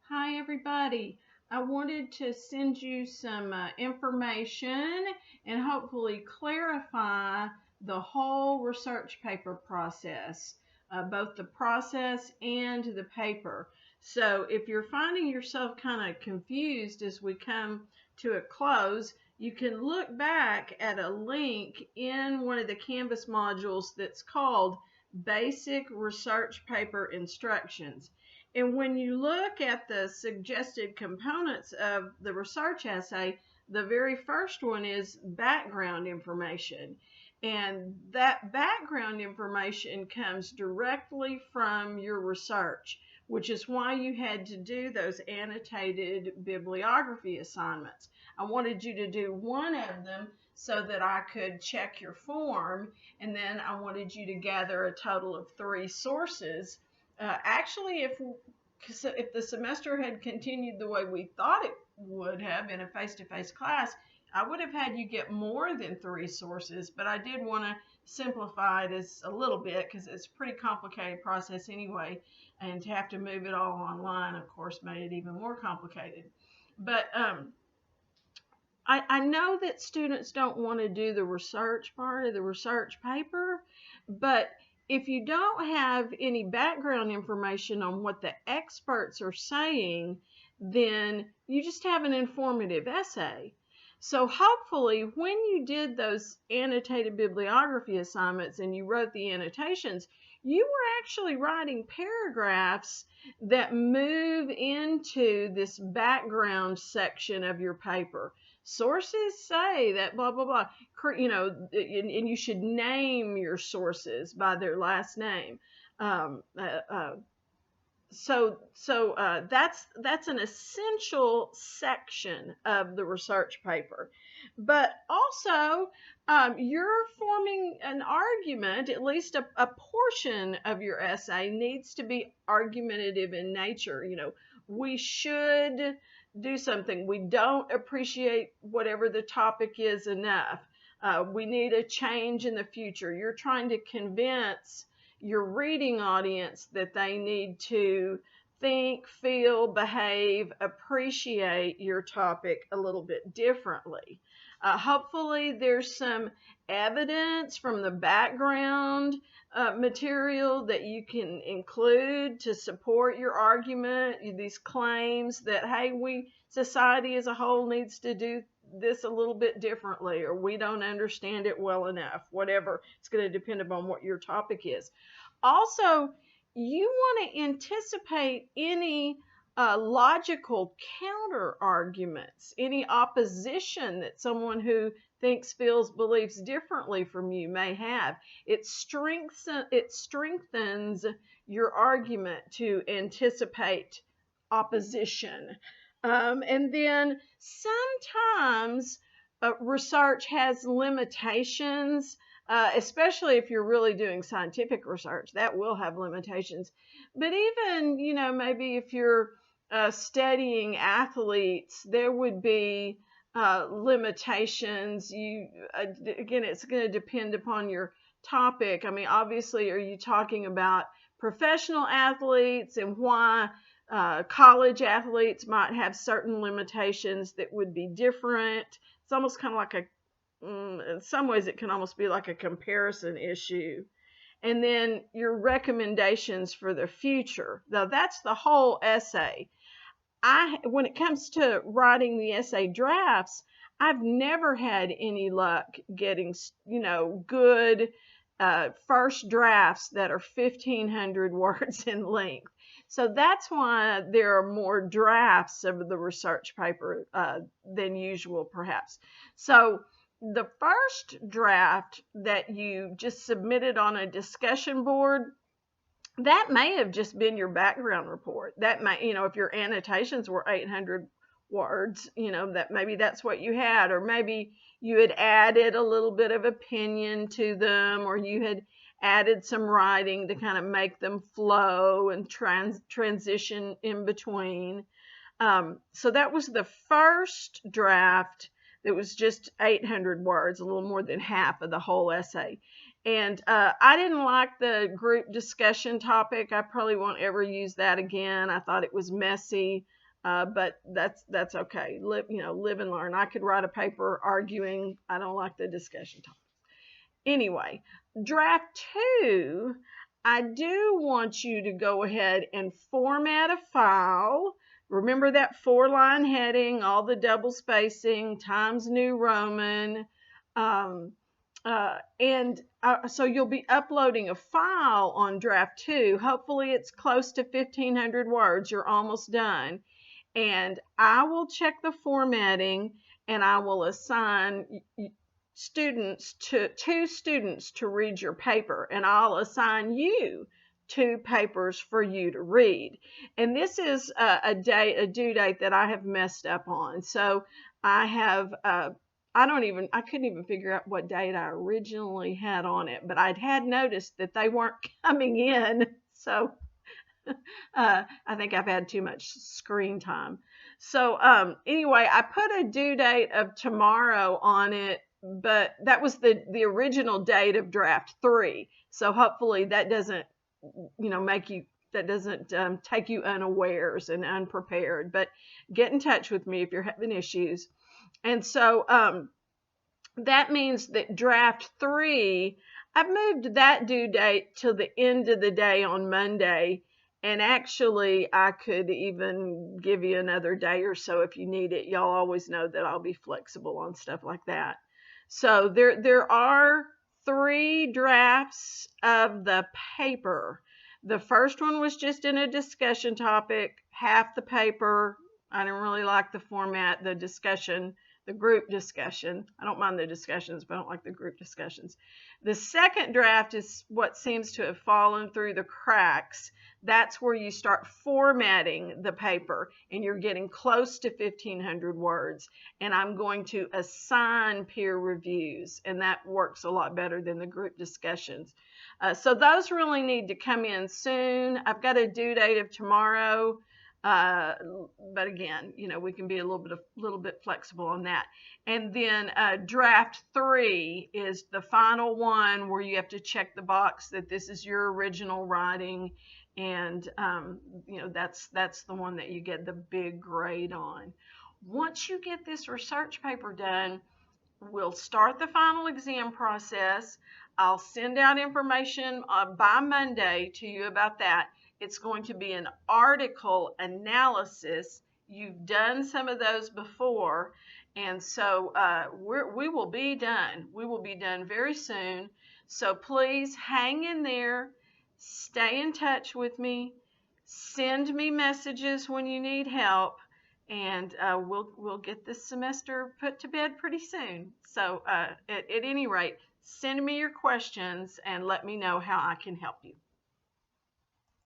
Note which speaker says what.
Speaker 1: Hi, everybody. I wanted to send you some information and hopefully clarify the whole research paper process, both the process and the paper. So, if you're finding yourself kind of confused as we come to a close, you can look back at a link in one of the Canvas modules that's called Basic Research Paper Instructions. And when you look at the suggested components of the research essay, the very first one is background information. And that background information comes directly from your research, which is why you had to do those annotated bibliography assignments. I wanted you to do one of them so that I could check your form, and then I wanted you to gather a total of 3 sources. Actually, if the semester had continued the way we thought it would have in a face-to-face class, I would have had you get more than 3 sources, but I did want to simplify it as a little bit because it's a pretty complicated process anyway, and to have to move it all online, of course, made it even more complicated. But I know that students don't want to do the research part of the research paper, but if you don't have any background information on what the experts are saying, then you just have an informative essay. So hopefully when you did those annotated bibliography assignments and you wrote the annotations, you were actually writing paragraphs that move into this background section of your paper. Sources say that blah, blah, blah, and you should name your sources by their last name. That's an essential section of the research paper. But also, you're forming an argument, at least a portion of your essay needs to be argumentative in nature. We should do something. We don't appreciate whatever the topic is enough. We need a change in the future. You're trying to convince your reading audience that they need to think, feel, behave, appreciate your topic a little bit differently. Hopefully there's some evidence from the background material that you can include to support your argument, these claims that, hey, society as a whole needs to do this a little bit differently, or we don't understand it well enough, whatever. It's going to depend upon what your topic is. Also, you want to anticipate any logical counter arguments, any opposition that someone who thinks, feels, believes differently from you may have. It strengthens your argument to anticipate opposition. And then sometimes research has limitations, especially if you're really doing scientific research. That will have limitations. But even, maybe if you're studying athletes, there would be limitations. Again, it's going to depend upon your topic. I mean, obviously, are you talking about professional athletes and why college athletes might have certain limitations that would be different? It's almost kind of like in some ways it can almost be like a comparison issue. And then your recommendations for the future. Now that's the whole essay. When it comes to writing the essay drafts, I've never had any luck getting, good first drafts that are 1,500 words in length. So that's why there are more drafts of the research paper than usual, perhaps. So the first draft that you just submitted on a discussion board, that may have just been your background report. That may, if your annotations were 800 words, that maybe that's what you had, or maybe you had added a little bit of opinion to them, or you had added some writing to kind of make them flow and transition in between. So that was the first draft. It was just 800 words, a little more than half of the whole essay. And I didn't like the group discussion topic. I probably won't ever use that again. I thought it was messy. But that's okay. Live and learn. I could write a paper arguing I don't like the discussion topic. Anyway, draft 2, I do want you to go ahead and format a file. Remember that 4-line heading, all the double spacing, Times New Roman. So you'll be uploading a file on draft 2. Hopefully it's close to 1,500 words. You're almost done. And I will check the formatting, and I will assign two students to read your paper, and I'll assign you 2 papers for you to read. And this is a due date that I have messed up on. So I have I couldn't even figure out what date I originally had on it, but had noticed that they weren't coming in. So I think I've had too much screen time. So anyway, I put a due date of tomorrow on it, but that was the original date of draft 3. So hopefully that doesn't take you unawares and unprepared. But get in touch with me if you're having issues. And so that means that draft 3, I've moved that due date till the end of the day on Monday. And actually, I could even give you another day or so if you need it. Y'all always know that I'll be flexible on stuff like that. So there are 3 drafts of the paper. The first one was just in a discussion topic, half the paper. I didn't really like the format, the discussion, the group discussion. I don't mind the discussions, but I don't like the group discussions. The second draft is what seems to have fallen through the cracks. That's where you start formatting the paper, and you're getting close to 1,500 words. And I'm going to assign peer reviews, and that works a lot better than the group discussions. So those really need to come in soon. I've got a due date of tomorrow. But again, we can be a little bit flexible on that. And then draft 3 is the final one where you have to check the box that this is your original writing, and that's the one that you get the big grade on. Once you get this research paper done, we'll start the final exam process. I'll send out information by Monday to you about that. It's going to be an article analysis. You've done some of those before, and so we will be done. We will be done very soon. So please hang in there. Stay in touch with me. Send me messages when you need help, and we'll get this semester put to bed pretty soon. So at any rate, send me your questions and let me know how I can help you.